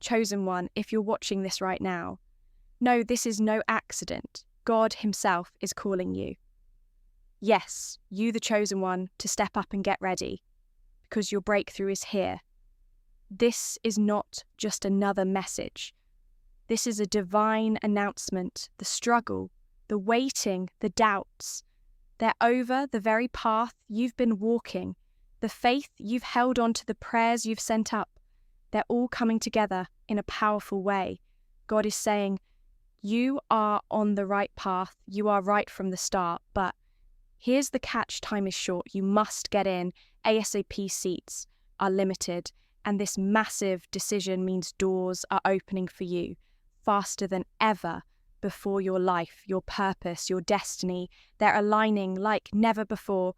chosen one, if you're watching this right now, know this is no accident. God himself is calling you. Yes, you the chosen one, to step up and get ready, because your breakthrough is here. This is not just another message. This is a divine announcement. The struggle, the waiting, the doubts, they're over. The very path you've been walking, the faith you've held on to, the prayers you've sent up, they're all coming together in a powerful way. God is saying, you are on the right path. You are right from the start, but here's the catch. Time is short. You must get in. ASAP seats are limited, and this massive decision means doors are opening for you faster than ever before. Your life, your purpose, your destiny, they're aligning like never before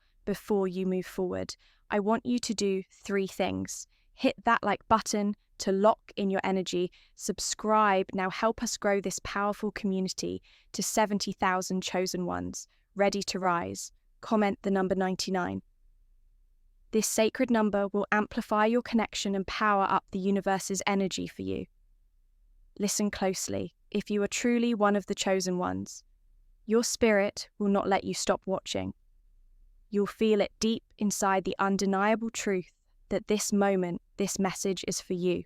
you move forward. I want you to do 3 things. Hit that like button to lock in your energy. Subscribe. Now help us grow this powerful community to 70,000 chosen ones, ready to rise. Comment the number 99. This sacred number will amplify your connection and power up the universe's energy for you. Listen closely. If you are truly one of the chosen ones, your spirit will not let you stop watching. You'll feel it deep inside, the undeniable truth that this moment, this message is for you.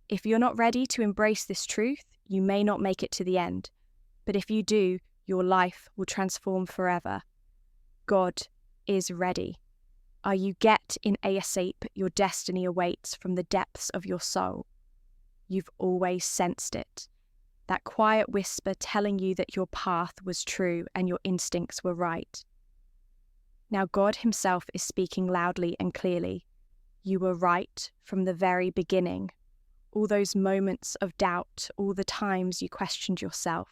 If you're not ready to embrace this truth, you may not make it to the end. But if you do, your life will transform forever. God is ready. Are you get in ASAP? Your destiny awaits from the depths of your soul. You've always sensed it. That quiet whisper telling you that your path was true and your instincts were right. Now God himself is speaking loudly and clearly. You were right from the very beginning. All those moments of doubt, all the times you questioned yourself,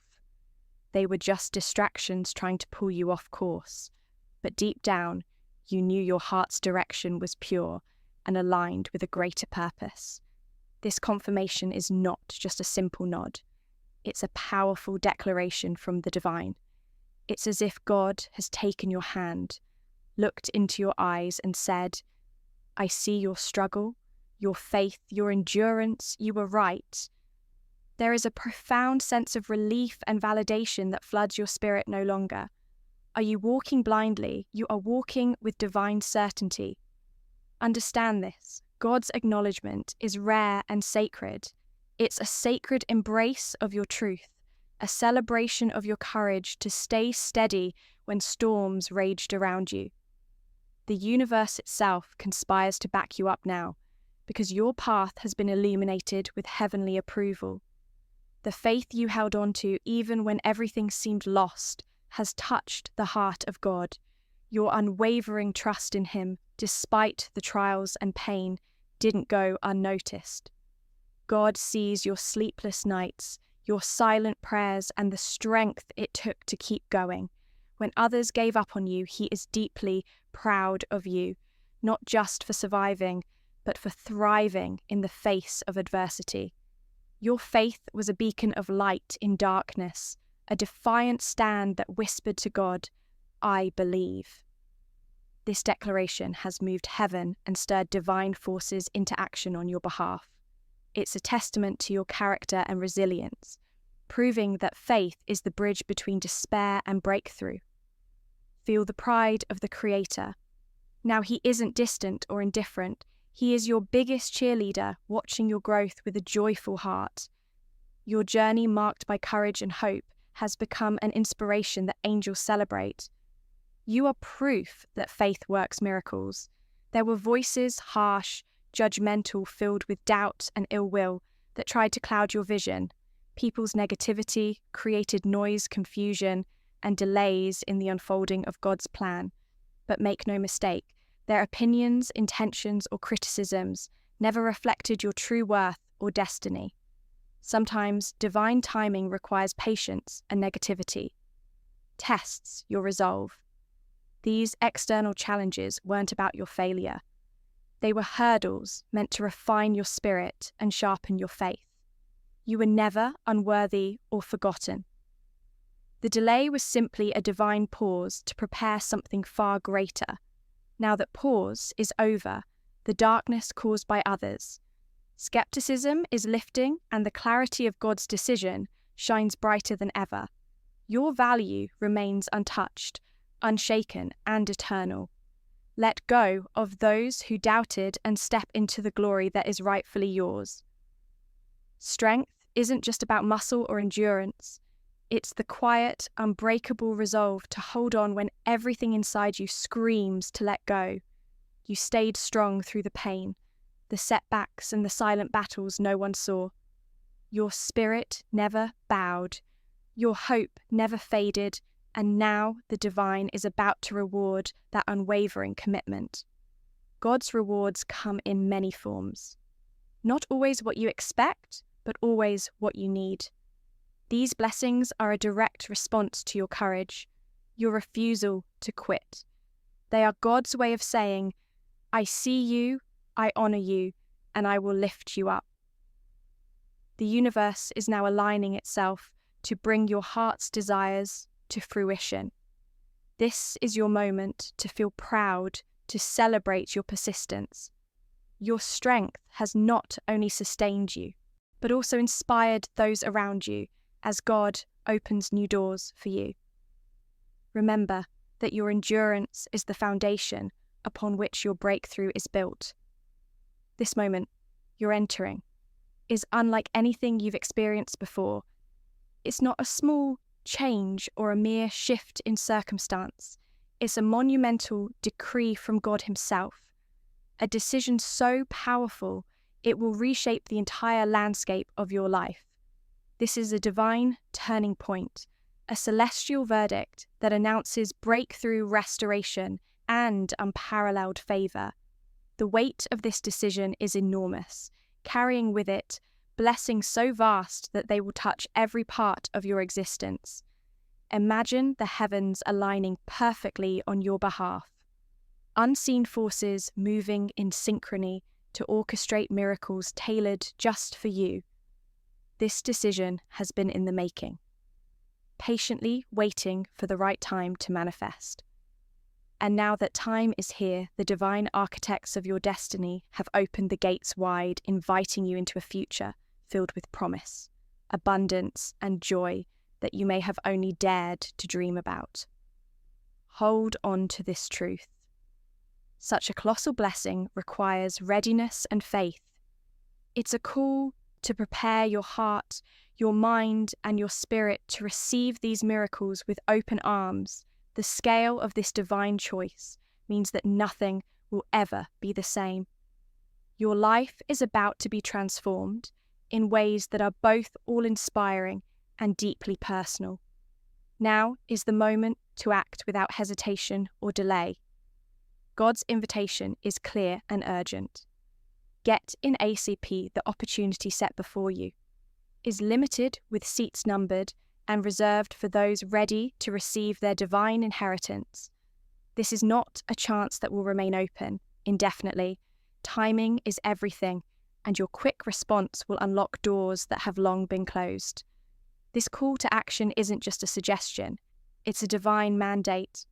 they were just distractions trying to pull you off course. But deep down, you knew your heart's direction was pure and aligned with a greater purpose. This confirmation is not just a simple nod. It's a powerful declaration from the divine. It's as if God has taken your hand, looked into your eyes and said, I see your struggle, your faith, your endurance. You were right. There is a profound sense of relief and validation that floods your spirit no longer. Are you walking blindly? You are walking with divine certainty. Understand this. God's acknowledgement is rare and sacred. It's a sacred embrace of your truth, a celebration of your courage to stay steady when storms raged around you. The universe itself conspires to back you up now, because your path has been illuminated with heavenly approval. The faith you held on to, even when everything seemed lost, has touched the heart of God. Your unwavering trust in him, despite the trials and pain, didn't go unnoticed. God sees your sleepless nights, your silent prayers, and the strength it took to keep going. When others gave up on you, he is deeply proud of you, not just for surviving, but for thriving in the face of adversity. Your faith was a beacon of light in darkness, a defiant stand that whispered to God, I believe. This declaration has moved heaven and stirred divine forces into action on your behalf. It's a testament to your character and resilience, proving that faith is the bridge between despair and breakthrough. Feel the pride of the Creator. Now he isn't distant or indifferent. He is your biggest cheerleader, watching your growth with a joyful heart. Your journey, marked by courage and hope, has become an inspiration that angels celebrate. You are proof that faith works miracles. There were voices, harsh, judgmental, filled with doubt and ill will, that tried to cloud your vision. People's negativity created noise, confusion, and delays in the unfolding of God's plan. But make no mistake, their opinions, intentions, or criticisms never reflected your true worth or destiny. Sometimes divine timing requires patience and negativity. Tests your resolve. These external challenges weren't about your failure. They were hurdles meant to refine your spirit and sharpen your faith. You were never unworthy or forgotten. The delay was simply a divine pause to prepare something far greater. Now that pause is over, the darkness caused by others, Skepticism is lifting, and the clarity of God's decision shines brighter than ever. Your value remains untouched, unshaken, and eternal. Let go of those who doubted and step into the glory that is rightfully yours. Strength isn't just about muscle or endurance. It's the quiet, unbreakable resolve to hold on when everything inside you screams to let go. You stayed strong through the pain, the setbacks, and the silent battles no one saw. Your spirit never bowed. Your hope never faded, and now the divine is about to reward that unwavering commitment. God's rewards come in many forms. Not always what you expect, but always what you need. These blessings are a direct response to your courage, your refusal to quit. They are God's way of saying, I see you, I honor you, and I will lift you up. The universe is now aligning itself to bring your heart's desires to fruition. This is your moment to feel proud, to celebrate your persistence. Your strength has not only sustained you, but also inspired those around you as God opens new doors for you. Remember that your endurance is the foundation upon which your breakthrough is built. This moment you're entering is unlike anything you've experienced before. It's not a small change or a mere shift in circumstance. It's a monumental decree from God Himself, a decision so powerful it will reshape the entire landscape of your life. This is a divine turning point, a celestial verdict that announces breakthrough, restoration, and unparalleled favor. The weight of this decision is enormous, carrying with it blessings so vast that they will touch every part of your existence. Imagine the heavens aligning perfectly on your behalf, unseen forces moving in synchrony to orchestrate miracles tailored just for you. This decision has been in the making, patiently waiting for the right time to manifest. And now that time is here, the divine architects of your destiny have opened the gates wide, inviting you into a future filled with promise, abundance, and joy that you may have only dared to dream about. Hold on to this truth. Such a colossal blessing requires readiness and faith. It's a call to prepare your heart, your mind, and your spirit to receive these miracles with open arms. The scale of this divine choice means that nothing will ever be the same. Your life is about to be transformed in ways that are both all-inspiring and deeply personal. Now is the moment to act without hesitation or delay. God's invitation is clear and urgent. Get in ACP the opportunity set before you, is limited with seats numbered and reserved for those ready to receive their divine inheritance. This is not a chance that will remain open indefinitely. Timing is everything, and your quick response will unlock doors that have long been closed. This call to action isn't just a suggestion, it's a divine mandate.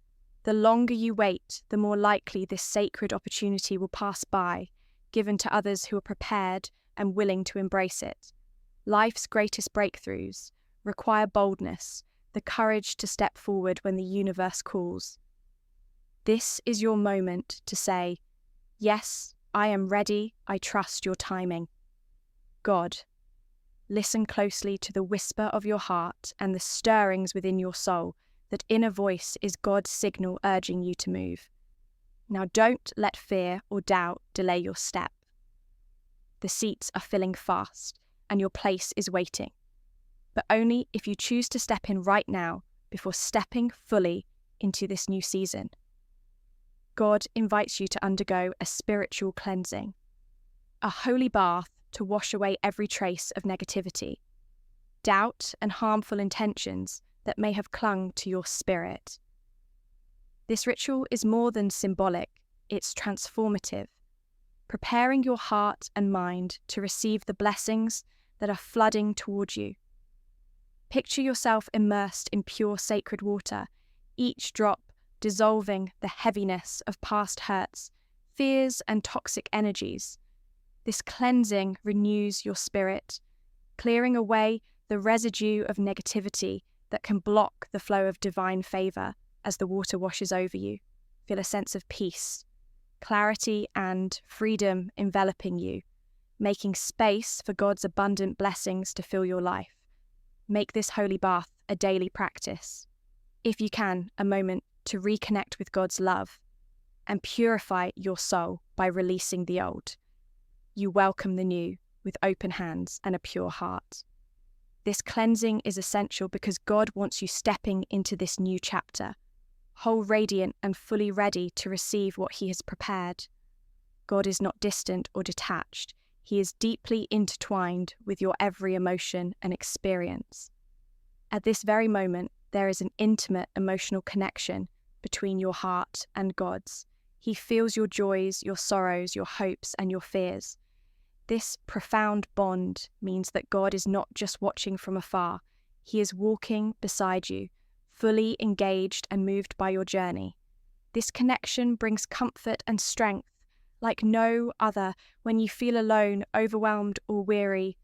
The longer you wait, the more likely this sacred opportunity will pass by, given to others who are prepared and willing to embrace it. Life's greatest breakthroughs require boldness, the courage to step forward when the universe calls. This is your moment to say, yes, I am ready, I trust your timing. God, listen closely to the whisper of your heart and the stirrings within your soul. That inner voice is God's signal urging you to move. Now don't let fear or doubt delay your step. The seats are filling fast, and your place is waiting. But only if you choose to step in right now before stepping fully into this new season. God invites you to undergo a spiritual cleansing, a holy bath to wash away every trace of negativity, doubt, and harmful intentions that may have clung to your spirit. This ritual is more than symbolic, it's transformative, preparing your heart and mind to receive the blessings that are flooding toward you. Picture yourself immersed in pure sacred water, each drop dissolving the heaviness of past hurts, fears, and toxic energies. This cleansing renews your spirit, clearing away the residue of negativity that can block the flow of divine favor as the water washes over you. Feel a sense of peace, clarity, and freedom enveloping you, making space for God's abundant blessings to fill your life. Make this holy bath a daily practice. If you can, a moment to reconnect with God's love and purify your soul by releasing the old. You welcome the new with open hands and a pure heart. This cleansing is essential because God wants you stepping into this new chapter, whole, radiant, and fully ready to receive what He has prepared. God is not distant or detached. He is deeply intertwined with your every emotion and experience. At this very moment, there is an intimate emotional connection between your heart and God's. He feels your joys, your sorrows, your hopes, and your fears. This profound bond means that God is not just watching from afar. He is walking beside you, fully engaged and moved by your journey. This connection brings comfort and strength like no other when you feel alone, overwhelmed, or weary.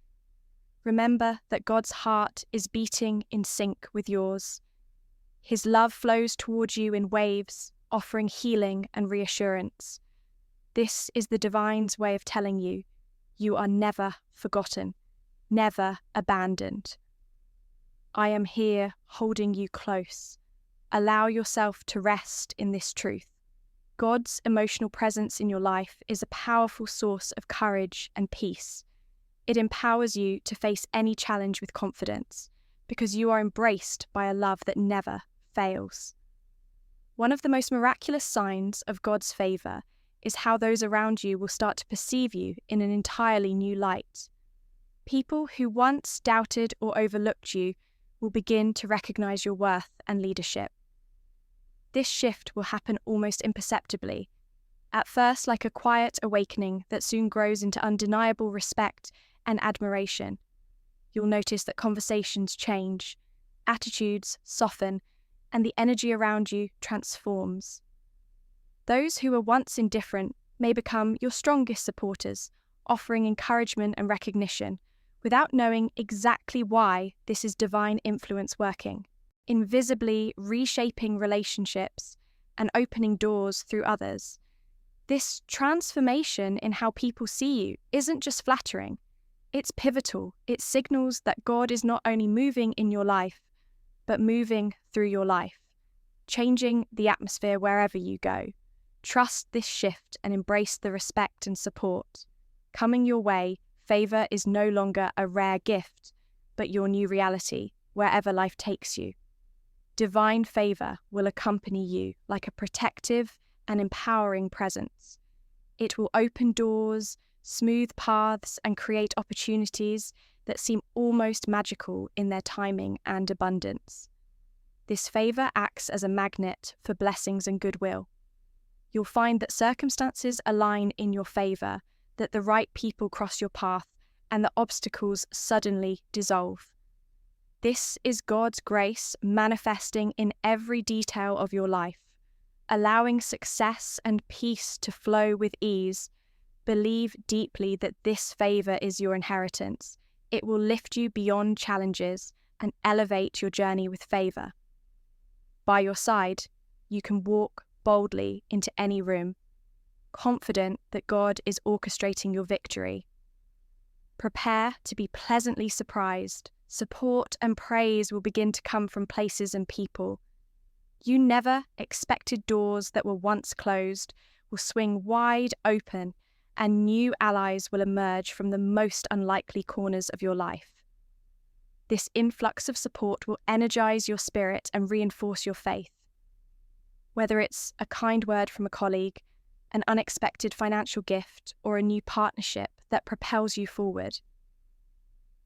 Remember that God's heart is beating in sync with yours. His love flows towards you in waves, offering healing and reassurance. This is the divine's way of telling you, you are never forgotten, never abandoned. I am here holding you close. Allow yourself to rest in this truth. God's emotional presence in your life is a powerful source of courage and peace. It empowers you to face any challenge with confidence because you are embraced by a love that never fails. One of the most miraculous signs of God's favor is how those around you will start to perceive you in an entirely new light. People who once doubted or overlooked you will begin to recognize your worth and leadership. This shift will happen almost imperceptibly, at first like a quiet awakening that soon grows into undeniable respect and admiration. You'll notice that conversations change, attitudes soften, and the energy around you transforms. Those who were once indifferent may become your strongest supporters, offering encouragement and recognition, without knowing exactly why. This is divine influence working, invisibly reshaping relationships and opening doors through others. This transformation in how people see you isn't just flattering, it's pivotal. It signals that God is not only moving in your life, but moving through your life, changing the atmosphere wherever you go. Trust this shift and embrace the respect and support. Coming your way, favor is no longer a rare gift, but your new reality, wherever life takes you. Divine favor will accompany you like a protective and empowering presence. It will open doors, smooth paths, and create opportunities that seem almost magical in their timing and abundance. This favor acts as a magnet for blessings and goodwill. You'll find that circumstances align in your favor, that the right people cross your path, and that obstacles suddenly dissolve. This is God's grace manifesting in every detail of your life, allowing success and peace to flow with ease. Believe deeply that this favor is your inheritance. It will lift you beyond challenges and elevate your journey with favor. By your side, you can walk boldly into any room, confident that God is orchestrating your victory. Prepare to be pleasantly surprised. Support and praise will begin to come from places and people. You never expected doors that were once closed will swing wide open, and new allies will emerge from the most unlikely corners of your life. This influx of support will energize your spirit and reinforce your faith. Whether it's a kind word from a colleague, an unexpected financial gift, or a new partnership that propels you forward.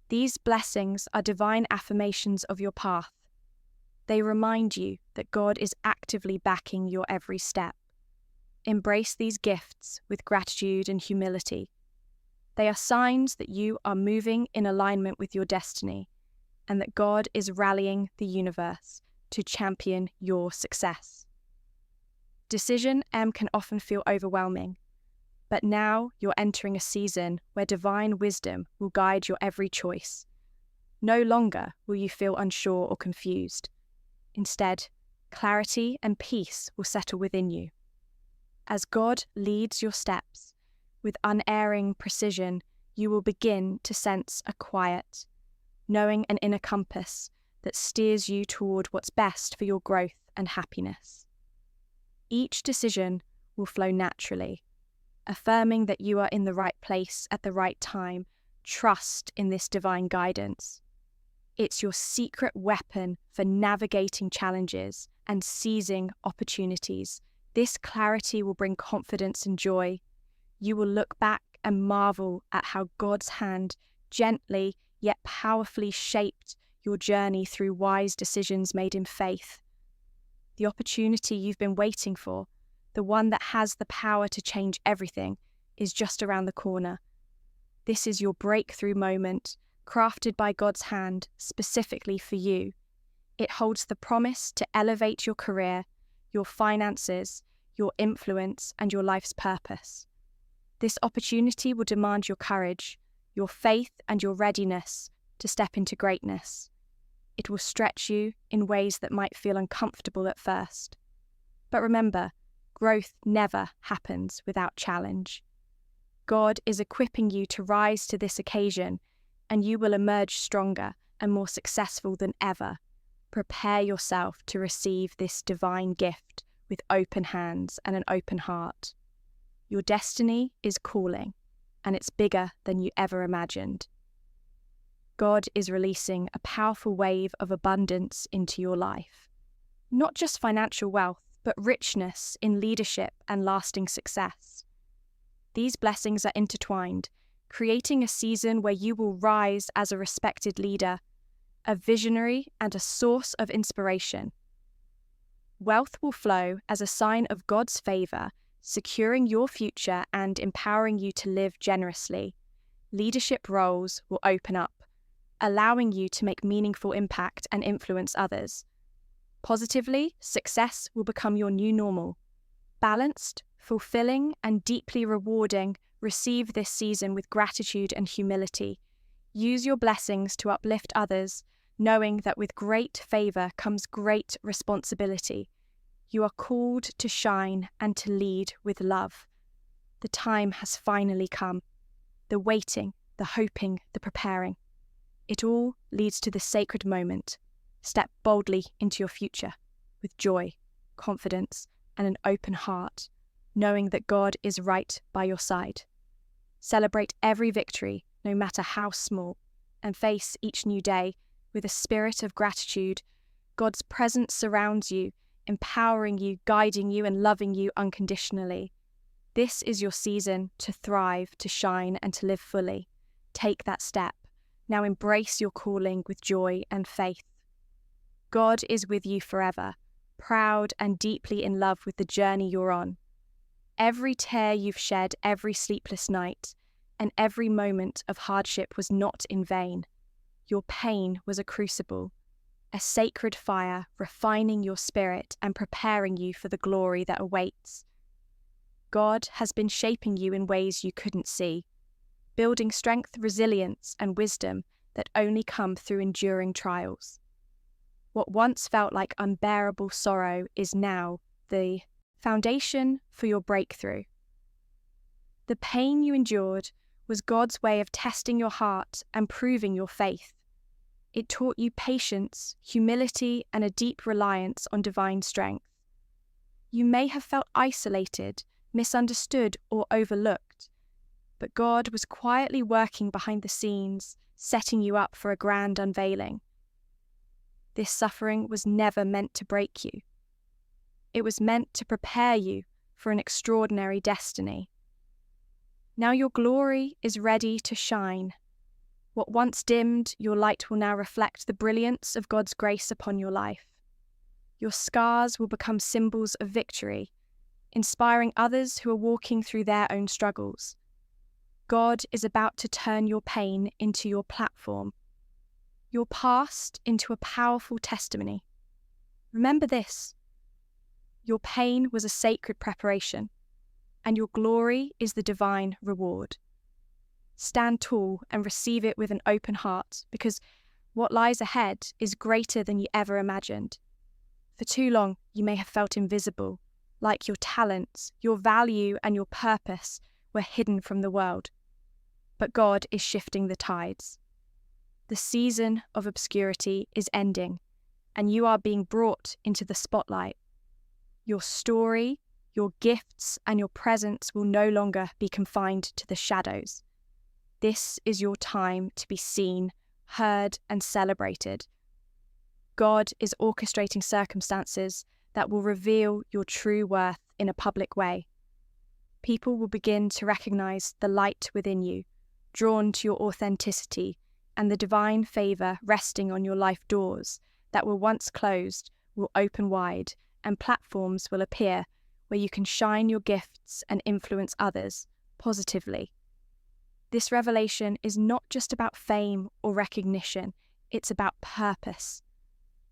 These blessings are divine affirmations of your path. They remind you that God is actively backing your every step. Embrace these gifts with gratitude and humility. They are signs that you are moving in alignment with your destiny and that God is rallying the universe to champion your success. Decision can often feel overwhelming, But now you're entering a season where divine wisdom will guide your every choice. No longer will you feel unsure or confused. Instead, clarity and peace will settle within you. As God leads your steps with unerring precision, you will begin to sense a quiet, knowing an inner compass that steers you toward what's best for your growth and happiness. Each decision will flow naturally, affirming that you are in the right place at the right time. Trust in this divine guidance. It's your secret weapon for navigating challenges and seizing opportunities. This clarity will bring confidence and joy. You will look back and marvel at how God's hand gently yet powerfully shaped your journey through wise decisions made in faith. The opportunity you've been waiting for, the one that has the power to change everything, is just around the corner. This is your breakthrough moment, crafted by God's hand specifically for you. It holds the promise to elevate your career, your finances, your influence, and your life's purpose. This opportunity will demand your courage, your faith, and your readiness to step into greatness. It will stretch you in ways that might feel uncomfortable at first. But remember, growth never happens without challenge. God is equipping you to rise to this occasion, and you will emerge stronger and more successful than ever. Prepare yourself to receive this divine gift with open hands and an open heart. Your destiny is calling, and it's bigger than you ever imagined. God is releasing a powerful wave of abundance into your life. Not just financial wealth, but richness in leadership and lasting success. These blessings are intertwined, creating a season where you will rise as a respected leader, a visionary, and a source of inspiration. Wealth will flow as a sign of God's favor, securing your future and empowering you to live generously. Leadership roles will open up, allowing you to make meaningful impact and influence others. Positively, success will become your new normal. Balanced, fulfilling, and deeply rewarding, receive this season with gratitude and humility. Use your blessings to uplift others, knowing that with great favor comes great responsibility. You are called to shine and to lead with love. The time has finally come. The waiting, the hoping, the preparing. It all leads to the sacred moment. Step boldly into your future with joy, confidence, and an open heart, knowing that God is right by your side. Celebrate every victory, no matter how small, and face each new day with a spirit of gratitude. God's presence surrounds you, empowering you, guiding you, and loving you unconditionally. This is your season to thrive, to shine, and to live fully. Take that step. Now embrace your calling with joy and faith. God is with you forever, proud and deeply in love with the journey you're on. Every tear you've shed, every sleepless night, and every moment of hardship was not in vain. Your pain was a crucible, a sacred fire refining your spirit and preparing you for the glory that awaits. God has been shaping you in ways you couldn't see, building strength, resilience, and wisdom that only come through enduring trials. What once felt like unbearable sorrow is now the foundation for your breakthrough. The pain you endured was God's way of testing your heart and proving your faith. It taught you patience, humility, and a deep reliance on divine strength. You may have felt isolated, misunderstood, or overlooked, but God was quietly working behind the scenes, setting you up for a grand unveiling. This suffering was never meant to break you. It was meant to prepare you for an extraordinary destiny. Now your glory is ready to shine. What once dimmed, your light will now reflect the brilliance of God's grace upon your life. Your scars will become symbols of victory, inspiring others who are walking through their own struggles. God is about to turn your pain into your platform, your past into a powerful testimony. Remember this: your pain was a sacred preparation. and your glory is the divine reward. Stand tall and receive it with an open heart, because what lies ahead is greater than you ever imagined. For too long, you may have felt invisible, like your talents, your value, and your purpose were hidden from the world. But God is shifting the tides. The season of obscurity is ending, and you are being brought into the spotlight. Your story, your gifts, and your presence will no longer be confined to the shadows. This is your time to be seen, heard, and celebrated. God is orchestrating circumstances that will reveal your true worth in a public way. People will begin to recognize the light within you, drawn to your authenticity, and the divine favor resting on your life doors that were once closed will open wide, and platforms will appear where you can shine your gifts and influence others positively. This revelation is not just about fame or recognition, it's about purpose.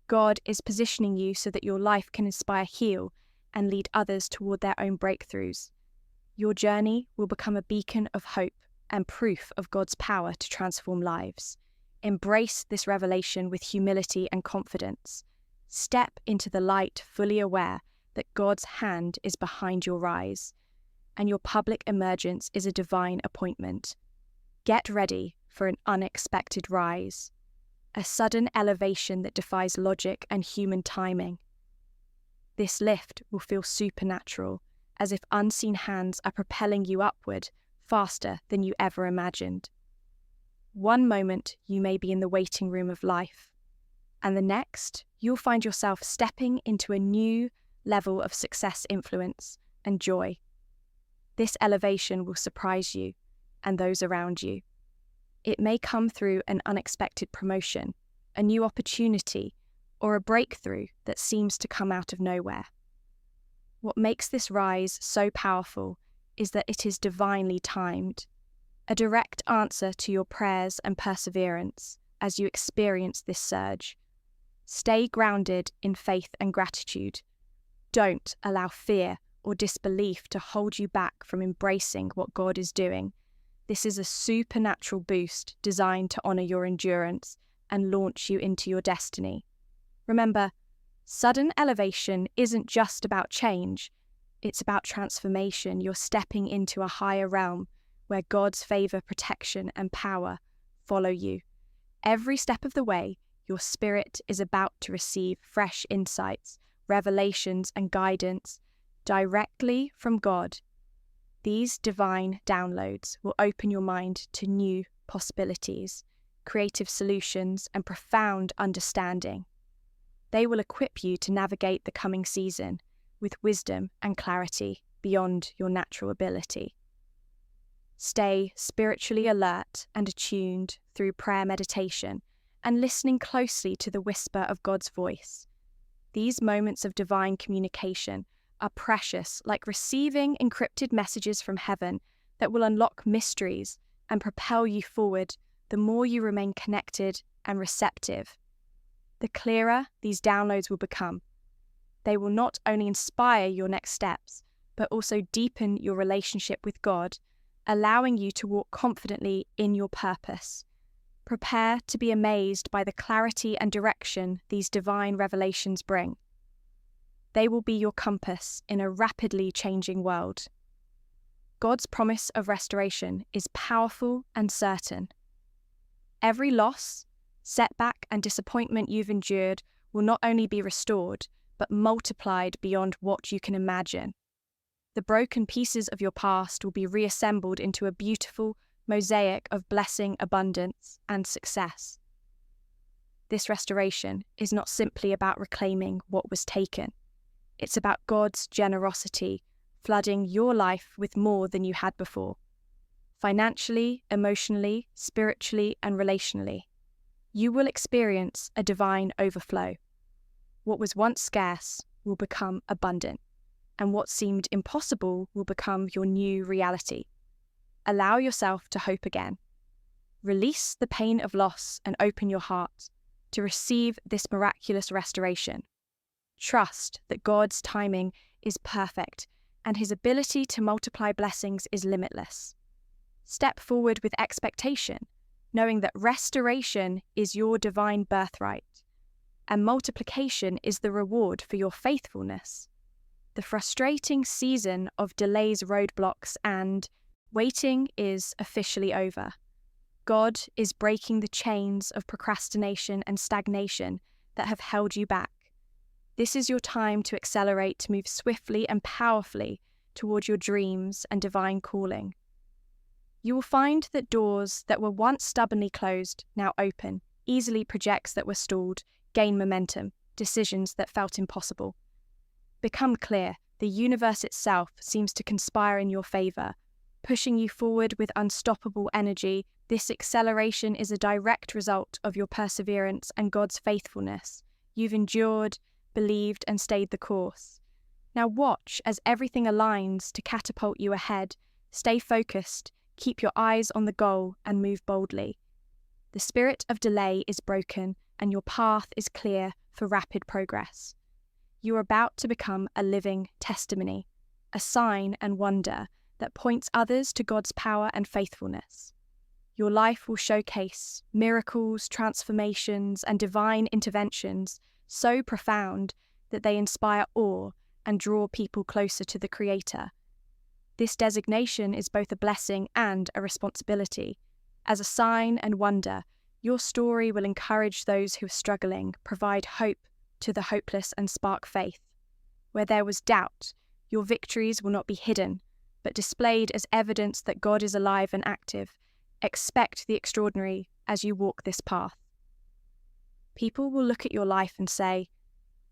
God is positioning you so that your life can inspire, heal, and lead others toward their own breakthroughs. Your journey will become a beacon of hope and proof of God's power to transform lives. Embrace this revelation with humility and confidence. Step into the light fully aware that God's hand is behind your rise, and your public emergence is a divine appointment. Get ready for an unexpected rise, a sudden elevation that defies logic and human timing. This lift will feel supernatural, as if unseen hands are propelling you upward faster than you ever imagined. One moment you may be in the waiting room of life, and the next you'll find yourself stepping into a new level of success, influence, and joy. This elevation will surprise you and those around you. It may come through an unexpected promotion, a new opportunity, or a breakthrough that seems to come out of nowhere. What makes this rise so powerful is that it is divinely timed, a direct answer to your prayers and perseverance as you experience this surge. Stay grounded in faith and gratitude. Don't allow fear or disbelief to hold you back from embracing what God is doing. This is a supernatural boost designed to honor your endurance and launch you into your destiny. Remember, sudden elevation isn't just about change, it's about transformation. You're stepping into a higher realm where God's favor, protection, and power follow you. Every step of the way, your spirit is about to receive fresh insights, revelations, and guidance directly from God. These divine downloads will open your mind to new possibilities, creative solutions, and profound understanding. They will equip you to navigate the coming season with wisdom and clarity beyond your natural ability. Stay spiritually alert and attuned through prayer, meditation, and listening closely to the whisper of God's voice. These moments of divine communication are precious, like receiving encrypted messages from heaven that will unlock mysteries and propel you forward the more you remain connected and receptive. The clearer these downloads will become, they will not only inspire your next steps, but also deepen your relationship with God, allowing you to walk confidently in your purpose. Prepare to be amazed by the clarity and direction these divine revelations bring. They will be your compass in a rapidly changing world. God's promise of restoration is powerful and certain. Every loss, setback, and disappointment you've endured will not only be restored, but multiplied beyond what you can imagine. The broken pieces of your past will be reassembled into a beautiful mosaic of blessing, abundance, and success. This restoration is not simply about reclaiming what was taken. It's about God's generosity flooding your life with more than you had before. Financially, emotionally, spiritually, and relationally, you will experience a divine overflow. What was once scarce will become abundant, and what seemed impossible will become your new reality. Allow yourself to hope again. Release the pain of loss and open your heart to receive this miraculous restoration. Trust that God's timing is perfect, and his ability to multiply blessings is limitless. Step forward with expectation, knowing that restoration is your divine birthright, and multiplication is the reward for your faithfulness. The frustrating season of delays, roadblocks, and waiting is officially over. God is breaking the chains of procrastination and stagnation that have held you back. This is your time to accelerate, to move swiftly and powerfully toward your dreams and divine calling. You will find that doors that were once stubbornly closed now open, easily projects that were stalled gain momentum, decisions that felt impossible become clear. The universe itself seems to conspire in your favor, pushing you forward with unstoppable energy. This acceleration is a direct result of your perseverance and God's faithfulness. You've endured, believed, and stayed the course. Now watch as everything aligns to catapult you ahead. Stay focused, keep your eyes on the goal, and move boldly. The spirit of delay is broken, and your path is clear for rapid progress. You are about to become a living testimony, a sign and wonder that points others to God's power and faithfulness. Your life will showcase miracles, transformations, and divine interventions so profound that they inspire awe and draw people closer to the Creator. This designation is both a blessing and a responsibility. As a sign and wonder, your story will encourage those who are struggling, provide hope to the hopeless, and spark faith. Where there was doubt, your victories will not be hidden, but displayed as evidence that God is alive and active. Expect the extraordinary as you walk this path. People will look at your life and say,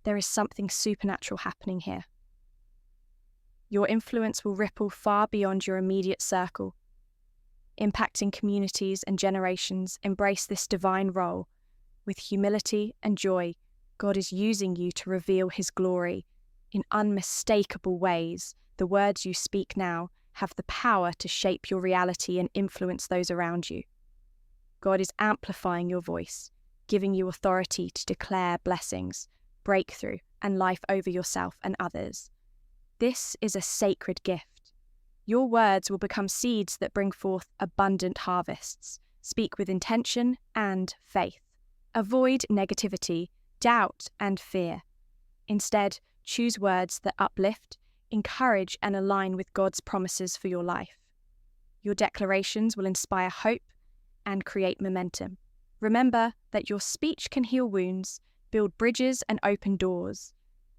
there is something supernatural happening here. Your influence will ripple far beyond your immediate circle, impacting communities and generations. Embrace this divine role. With humility and joy, God is using you to reveal His glory in unmistakable ways. The words you speak now have the power to shape your reality and influence those around you. God is amplifying your voice, giving you authority to declare blessings, breakthrough, and life over yourself and others. This is a sacred gift. Your words will become seeds that bring forth abundant harvests. Speak with intention and faith. Avoid negativity, doubt, and fear. Instead, choose words that uplift, encourage, and align with God's promises for your life. Your declarations will inspire hope and create momentum. Remember that your speech can heal wounds, build bridges, and open doors.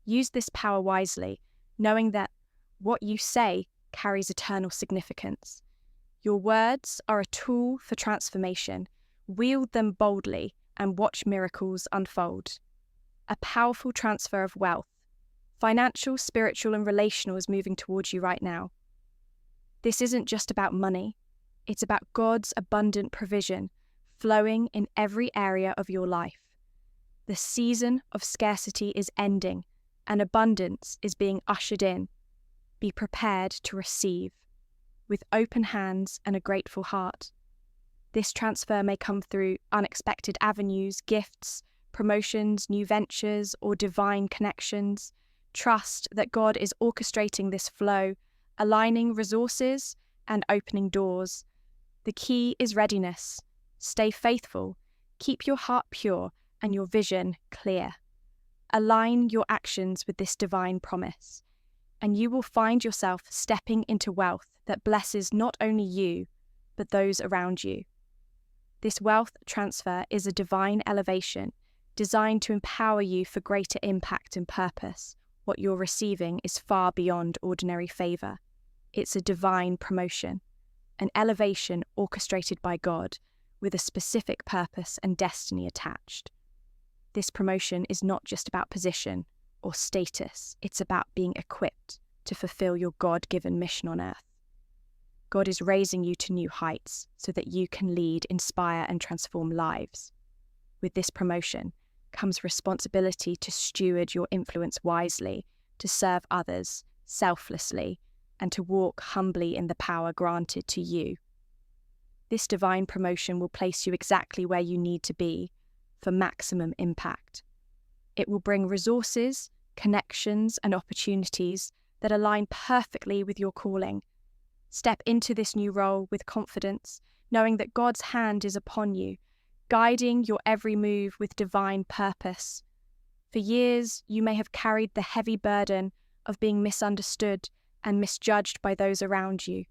Use this power wisely, knowing that what you say carries eternal significance. Your words are a tool for transformation. Wield them boldly and watch miracles unfold. A powerful transfer of wealth, financial, spiritual, and relational, is moving towards you right now. This isn't just about money. It's about God's abundant provision flowing in every area of your life. The season of scarcity is ending, and abundance is being ushered in. Be prepared to receive with open hands and a grateful heart. This transfer may come through unexpected avenues, gifts, promotions, new ventures, or divine connections. Trust that God is orchestrating this flow, aligning resources and opening doors. The key is readiness. Stay faithful, keep your heart pure and your vision clear. Align your actions with this divine promise, and you will find yourself stepping into wealth that blesses not only you, but those around you. This wealth transfer is a divine elevation designed to empower you for greater impact and purpose. What you're receiving is far beyond ordinary favor. It's a divine promotion, an elevation orchestrated by God with a specific purpose and destiny attached. This promotion is not just about position or status. It's about being equipped to fulfill your God-given mission on earth. God is raising you to new heights so that you can lead, inspire, and transform lives. With this promotion comes responsibility to steward your influence wisely, to serve others selflessly, and to walk humbly in the power granted to you. This divine promotion will place you exactly where you need to be for maximum impact. It will bring resources, connections, and opportunities that align perfectly with your calling. Step into this new role with confidence, knowing that God's hand is upon you, guiding your every move with divine purpose. For years, you may have carried the heavy burden of being misunderstood and misjudged by those around you.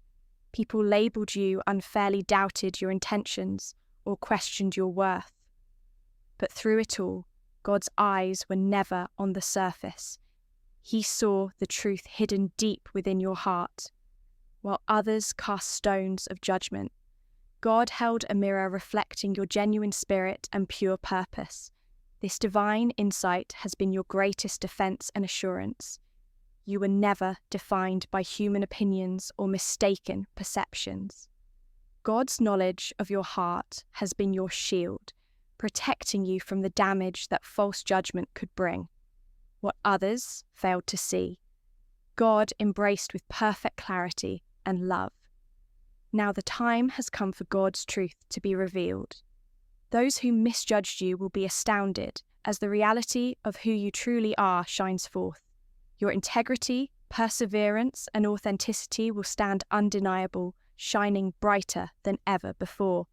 People labeled you, unfairly doubted your intentions, or questioned your worth. But through it all, God's eyes were never on the surface. He saw the truth hidden deep within your heart. While others cast stones of judgment, God held a mirror reflecting your genuine spirit and pure purpose. This divine insight has been your greatest defense and assurance. You were never defined by human opinions or mistaken perceptions. God's knowledge of your heart has been your shield, protecting you from the damage that false judgment could bring. What others failed to see, God embraced with perfect clarity and love. Now the time has come for God's truth to be revealed. Those who misjudged you will be astounded as the reality of who you truly are shines forth. Your integrity, perseverance, and authenticity will stand undeniable, shining brighter than ever before.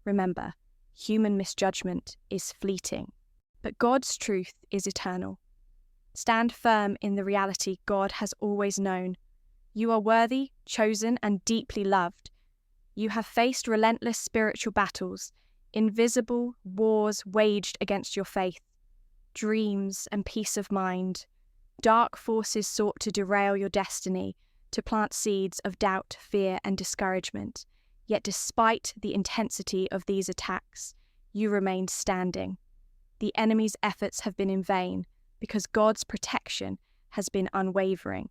Remember, human misjudgment is fleeting, but God's truth is eternal. Stand firm in the reality God has always known. You are worthy, chosen, and deeply loved. You have faced relentless spiritual battles, invisible wars waged against your faith, dreams and peace of mind. Dark forces sought to derail your destiny, to plant seeds of doubt, fear, and discouragement. Yet despite the intensity of these attacks, you remained standing. The enemy's efforts have been in vain, because God's protection has been unwavering.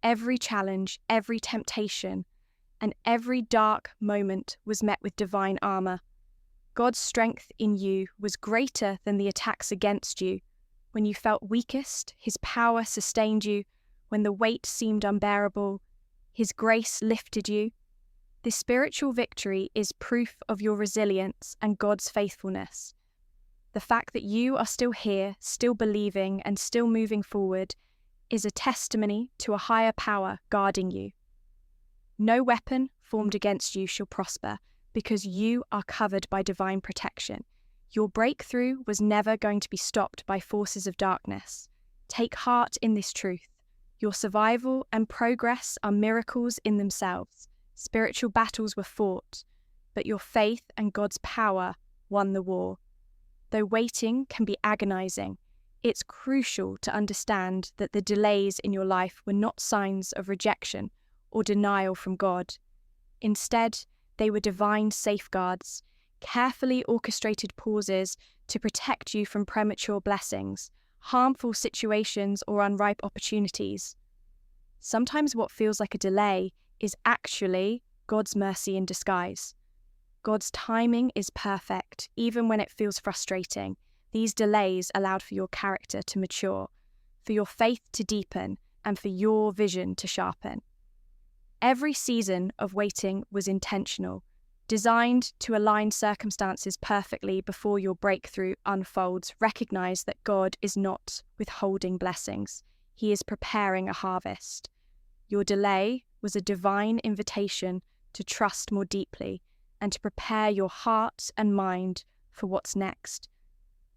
Every challenge, every temptation, and every dark moment was met with divine armor. God's strength in you was greater than the attacks against you. When you felt weakest, His power sustained you. When the weight seemed unbearable, His grace lifted you. This spiritual victory is proof of your resilience and God's faithfulness. The fact that you are still here, still believing, and still moving forward is a testimony to a higher power guarding you. No weapon formed against you shall prosper, because you are covered by divine protection. Your breakthrough was never going to be stopped by forces of darkness. Take heart in this truth. Your survival and progress are miracles in themselves. Spiritual battles were fought, but your faith and God's power won the war. Though waiting can be agonizing, it's crucial to understand that the delays in your life were not signs of rejection or denial from God. Instead, they were divine safeguards, carefully orchestrated pauses to protect you from premature blessings, harmful situations, or unripe opportunities. Sometimes what feels like a delay is actually God's mercy in disguise. God's timing is perfect, even when it feels frustrating. These delays allowed for your character to mature, for your faith to deepen, and for your vision to sharpen. Every season of waiting was intentional, designed to align circumstances perfectly before your breakthrough unfolds. Recognize that God is not withholding blessings. He is preparing a harvest. Your delay was a divine invitation to trust more deeply and to prepare your heart and mind for what's next.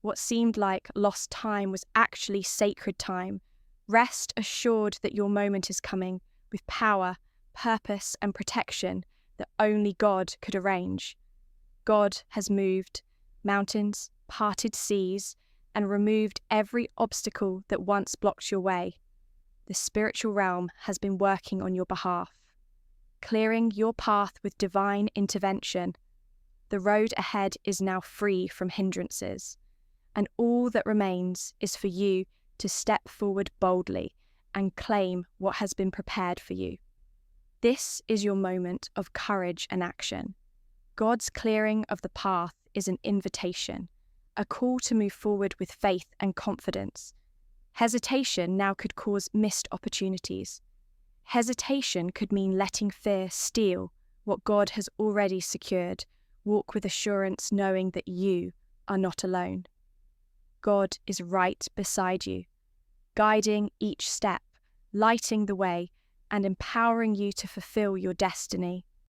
What seemed like lost time was actually sacred time. Rest assured that your moment is coming with power, purpose, and protection that only God could arrange. God has moved mountains, parted seas, and removed every obstacle that once blocked your way. The spiritual realm has been working on your behalf, clearing your path with divine intervention. The road ahead is now free from hindrances, and all that remains is for you to step forward boldly and claim what has been prepared for you. This is your moment of courage and action. God's clearing of the path is an invitation, a call to move forward with faith and confidence. Hesitation now could cause missed opportunities. Hesitation could mean letting fear steal what God has already secured. Walk with assurance, knowing that you are not alone. God is right beside you, guiding each step, lighting the way, and empowering you to fulfill your destiny.